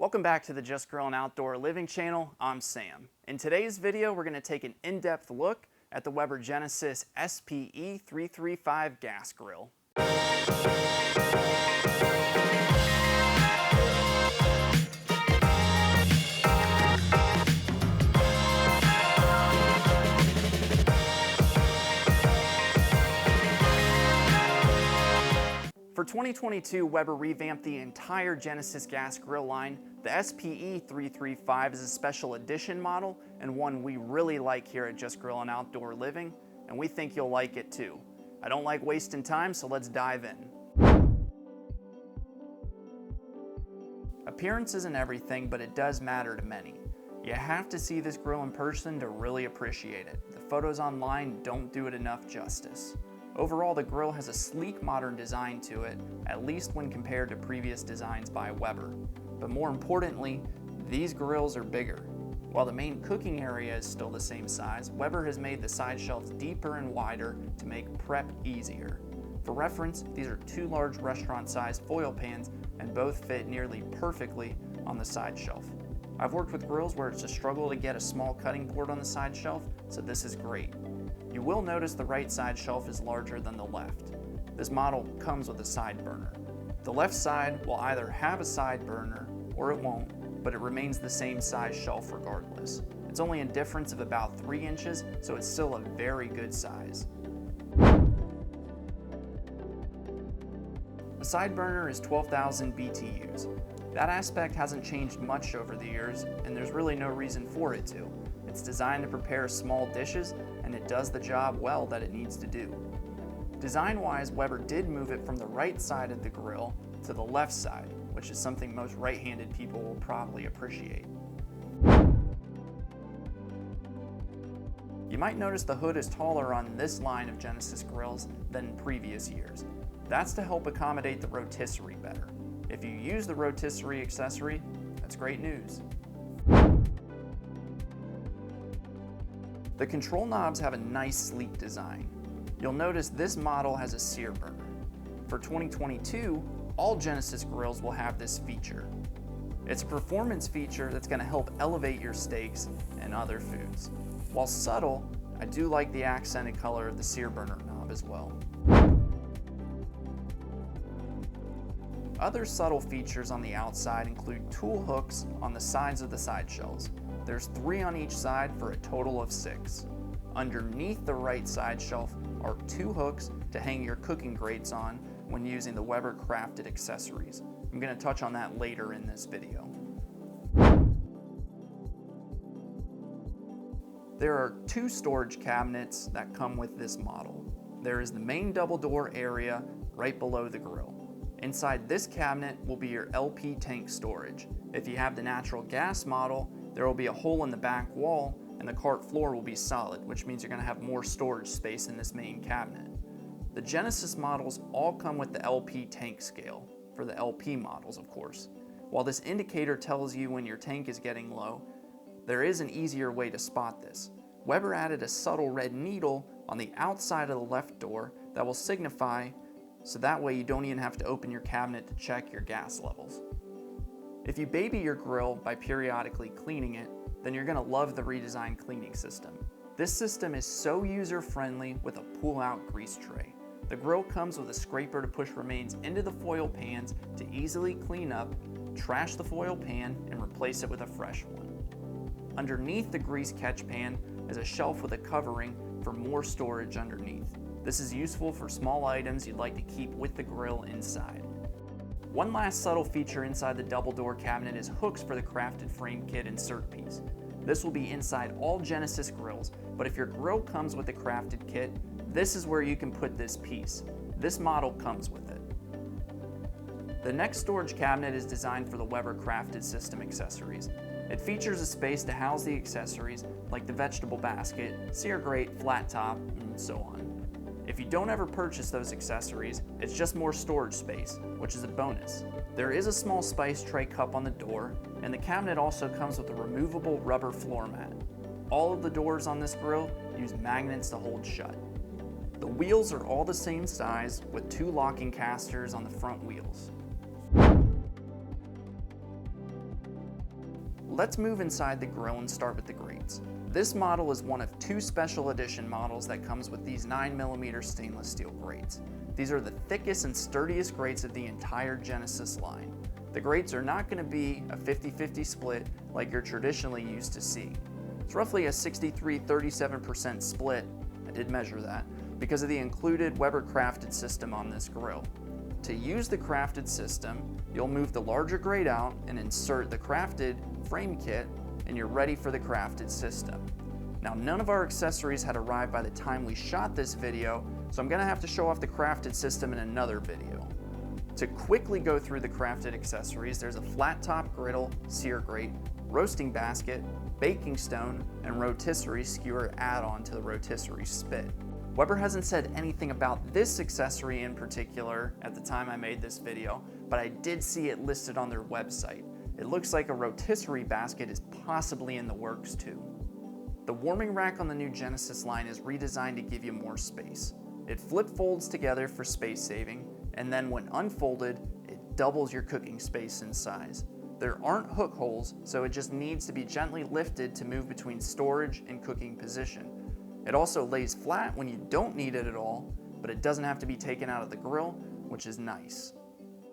Welcome back to the Just Grillin Outdoor Living channel. I'm Sam. In today's video, we're going to take an in-depth look at the Weber Genesis SP-E-335 gas grill. For 2022, Weber revamped the entire Genesis gas grill line. The SP-E-335 is a special edition model and one we really like here at Just Grillin Outdoor Living, and we think you'll like it too. I don't like wasting time, so let's dive in. Appearance isn't everything, but it does matter to many. You have to see this grill in person to really appreciate it. The photos online don't do it enough justice. Overall, the grill has a sleek, modern design to it, at least when compared to previous designs by Weber. But more importantly, these grills are bigger. While the main cooking area is still the same size, Weber has made the side shelves deeper and wider to make prep easier. For reference, these are two large restaurant-sized foil pans and both fit nearly perfectly on the side shelf. I've worked with grills where it's a struggle to get a small cutting board on the side shelf, so this is great. You will notice the right side shelf is larger than the left. This model comes with a side burner. The left side will either have a side burner or it won't, but it remains the same size shelf regardless. It's only a difference of about 3 inches, so it's still a very good size. The side burner is 12,000 BTUs. That aspect hasn't changed much over the years, and there's really no reason for it to. It's designed to prepare small dishes, and it does the job well that it needs to do. Design-wise, Weber did move it from the right side of the grill to the left side, which is something most right-handed people will probably appreciate. You might notice the hood is taller on this line of Genesis grills than in previous years. That's to help accommodate the rotisserie better. If you use the rotisserie accessory, that's great news. The control knobs have a nice sleek design. You'll notice this model has a sear burner. For 2022, all Genesis grills will have this feature. It's a performance feature that's going to help elevate your steaks and other foods. While subtle, I do like the accented color of the sear burner knob as well. Other subtle features on the outside include tool hooks on the sides of the side shelves. There's 3 on each side for a total of 6. Underneath the right side shelf are 2 hooks to hang your cooking grates on when using the Weber crafted accessories. I'm going to touch on that later in this video. There are 2 storage cabinets that come with this model. There is the main double door area right below the grill. Inside this cabinet will be your LP tank storage. If you have the natural gas model, there will be a hole in the back wall and the cart floor will be solid, which means you're going to have more storage space in this main cabinet. The Genesis models all come with the LP tank scale, for the LP models of course. While this indicator tells you when your tank is getting low, there is an easier way to spot this. Weber added a subtle red needle on the outside of the left door that will signify, so that way you don't even have to open your cabinet to check your gas levels. If you baby your grill by periodically cleaning it, then you're going to love the redesigned cleaning system. This system is so user-friendly with a pull-out grease tray. The grill comes with a scraper to push remains into the foil pans to easily clean up, trash the foil pan, and replace it with a fresh one. Underneath the grease catch pan is a shelf with a covering for more storage underneath. This is useful for small items you'd like to keep with the grill inside. One last subtle feature inside the double door cabinet is hooks for the crafted frame kit insert piece. This will be inside all Genesis grills, but if your grill comes with a crafted kit, this is where you can put this piece. This model comes with it. The next storage cabinet is designed for the Weber crafted system accessories. It features a space to house the accessories like the vegetable basket, sear grate, flat top, and so on. If you don't ever purchase those accessories, it's just more storage space, which is a bonus. There is a small spice tray cup on the door, and the cabinet also comes with a removable rubber floor mat. All of the doors on this grill use magnets to hold shut. The wheels are all the same size with 2 locking casters on the front wheels. let's move inside the grill and start with the grates. This model is one of 2 special edition models that comes with these 9mm stainless steel grates. These are the thickest and sturdiest grates of the entire Genesis line. The grates are not going to be a 50-50 split like you're traditionally used to seeing. It's roughly a 63-37% split, I did measure that, because of the included Weber crafted system on this grill. To use the crafted system, you'll move the larger grate out and insert the crafted frame kit, and you're ready for the crafted system. Now, none of our accessories had arrived by the time we shot this video, so I'm gonna have to show off the crafted system in another video. To quickly go through the crafted accessories, there's a flat top griddle, sear grate, roasting basket, baking stone, and rotisserie skewer add-on to the rotisserie spit. Weber hasn't said anything about this accessory in particular at the time I made this video, but I did see it listed on their website. It looks like a rotisserie basket is possibly in the works too. The warming rack on the new Genesis line is redesigned to give you more space. It flip folds together for space saving, and then when unfolded, it doubles your cooking space in size. There aren't hook holes, so it just needs to be gently lifted to move between storage and cooking position. It also lays flat when you don't need it at all, but it doesn't have to be taken out of the grill, which is nice.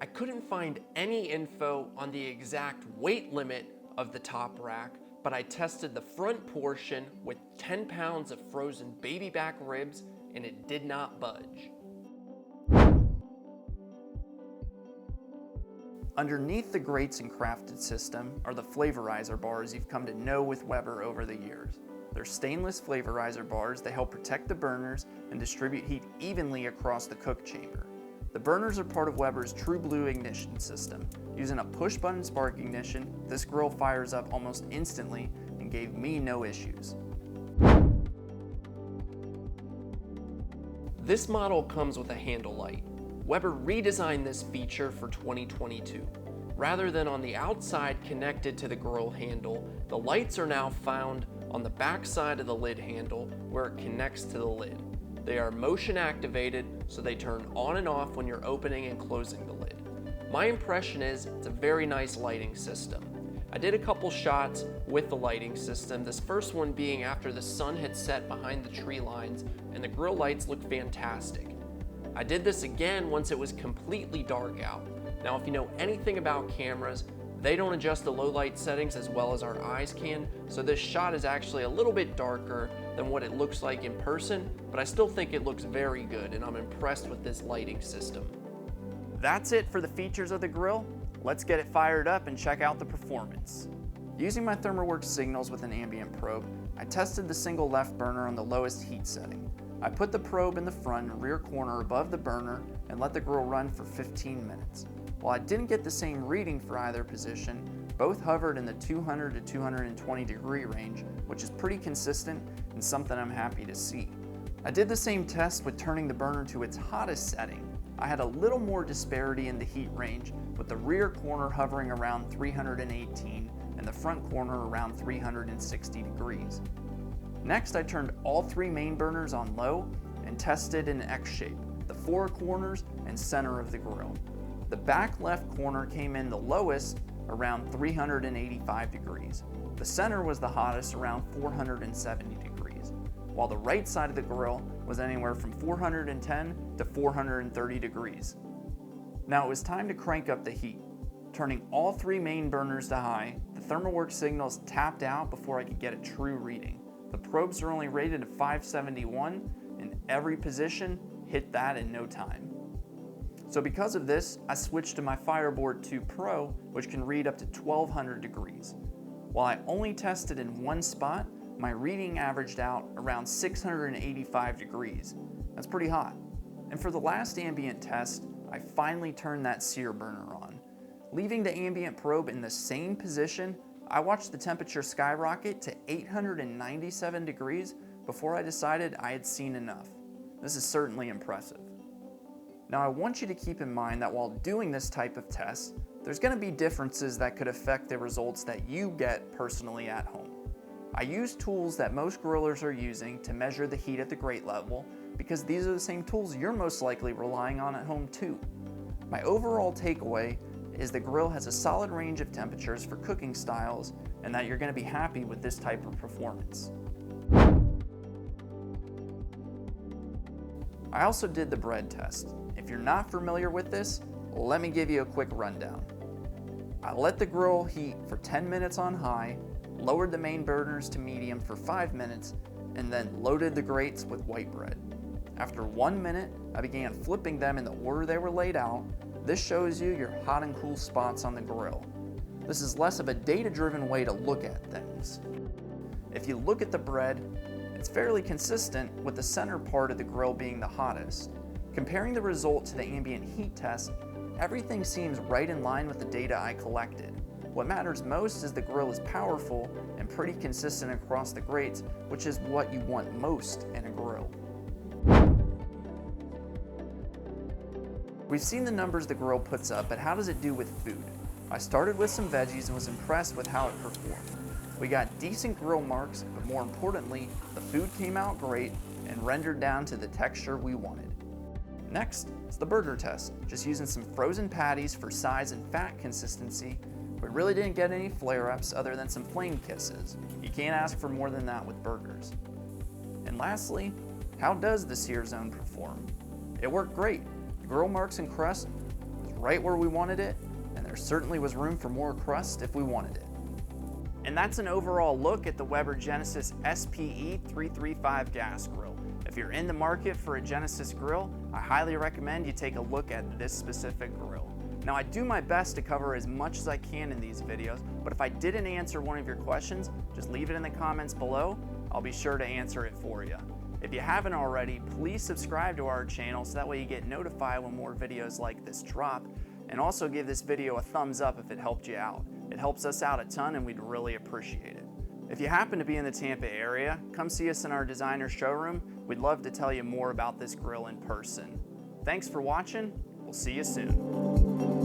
I couldn't find any info on the exact weight limit of the top rack, but I tested the front portion with 10 pounds of frozen baby back ribs, and it did not budge. Underneath the grates and crafted system are the flavorizer bars you've come to know with Weber over the years. They're stainless flavorizer bars that help protect the burners and distribute heat evenly across the cook chamber. The burners are part of Weber's True Blue ignition system. Using a push-button spark ignition, this grill fires up almost instantly and gave me no issues. This model comes with a handle light. Weber redesigned this feature for 2022. Rather than on the outside connected to the grill handle, the lights are now found on the back side of the lid handle where it connects to the lid. They are motion activated, so they turn on and off when you're opening and closing the lid. My impression is it's a very nice lighting system. I did a couple shots with the lighting system, this first one being after the sun had set behind the tree lines and the grill lights looked fantastic. I did this again once it was completely dark out. Now, if you know anything about cameras, they don't adjust the low light settings as well as our eyes can, so this shot is actually a little bit darker than what it looks like in person, but I still think it looks very good and I'm impressed with this lighting system. That's it for the features of the grill. Let's get it fired up and check out the performance. Using my ThermoWorks signals with an ambient probe, I tested the single left burner on the lowest heat setting. I put the probe in the front and rear corner above the burner and let the grill run for 15 minutes. While I didn't get the same reading for either position, both hovered in the 200 to 220 degree range, which is pretty consistent and something I'm happy to see. I did the same test with turning the burner to its hottest setting. I had a little more disparity in the heat range, with the rear corner hovering around 318 and the front corner around 360 degrees. Next, I turned all 3 main burners on low and tested in X shape, the 4 corners and center of the grill. The back left corner came in the lowest, around 385 degrees. The center was the hottest, around 470 degrees, while the right side of the grill was anywhere from 410 to 430 degrees. Now it was time to crank up the heat. Turning all 3 main burners to high, the ThermoWorks signals tapped out before I could get a true reading. The probes are only rated at 571, and every position hit that in no time. So because of this, I switched to my Fireboard 2 Pro, which can read up to 1200 degrees. While I only tested in one spot, my reading averaged out around 685 degrees. That's pretty hot. And for the last ambient test, I finally turned that sear burner on. Leaving the ambient probe in the same position, I watched the temperature skyrocket to 897 degrees before I decided I had seen enough. This is certainly impressive. Now I want you to keep in mind that while doing this type of test, there's going to be differences that could affect the results that you get personally at home. I use tools that most grillers are using to measure the heat at the grate level because these are the same tools you're most likely relying on at home too. My overall takeaway is the grill has a solid range of temperatures for cooking styles and that you're going to be happy with this type of performance. I also did the bread test. If you're not familiar with this, let me give you a quick rundown. I let the grill heat for 10 minutes on high, lowered the main burners to medium for 5 minutes, and then loaded the grates with white bread. After 1 minute, I began flipping them in the order they were laid out. This shows you your hot and cool spots on the grill. This is less of a data-driven way to look at things. If you look at the bread, it's fairly consistent with the center part of the grill being the hottest. Comparing the result to the ambient heat test, everything seems right in line with the data I collected. What matters most is the grill is powerful and pretty consistent across the grates, which is what you want most in a grill. We've seen the numbers the grill puts up, but how does it do with food? I started with some veggies and was impressed with how it performed. We got decent grill marks, but more importantly, the food came out great and rendered down to the texture we wanted. Next is the burger test, just using some frozen patties for size and fat consistency. We really didn't get any flare-ups other than some flame kisses. You can't ask for more than that with burgers. And lastly, how does the sear zone perform? It worked great. The grill marks and crust was right where we wanted it, and there certainly was room for more crust if we wanted it. And that's an overall look at the Weber Genesis SP-E-335 gas grill. If you're in the market for a Genesis grill, I highly recommend you take a look at this specific grill. Now, I do my best to cover as much as I can in these videos, but if I didn't answer one of your questions, just leave it in the comments below. I'll be sure to answer it for you. If you haven't already, please subscribe to our channel so that way you get notified when more videos like this drop, and also give this video a thumbs up if it helped you out. It helps us out a ton and we'd really appreciate it. If you happen to be in the Tampa area, come see us in our designer showroom. We'd love to tell you more about this grill in person. Thanks for watching. We'll see you soon.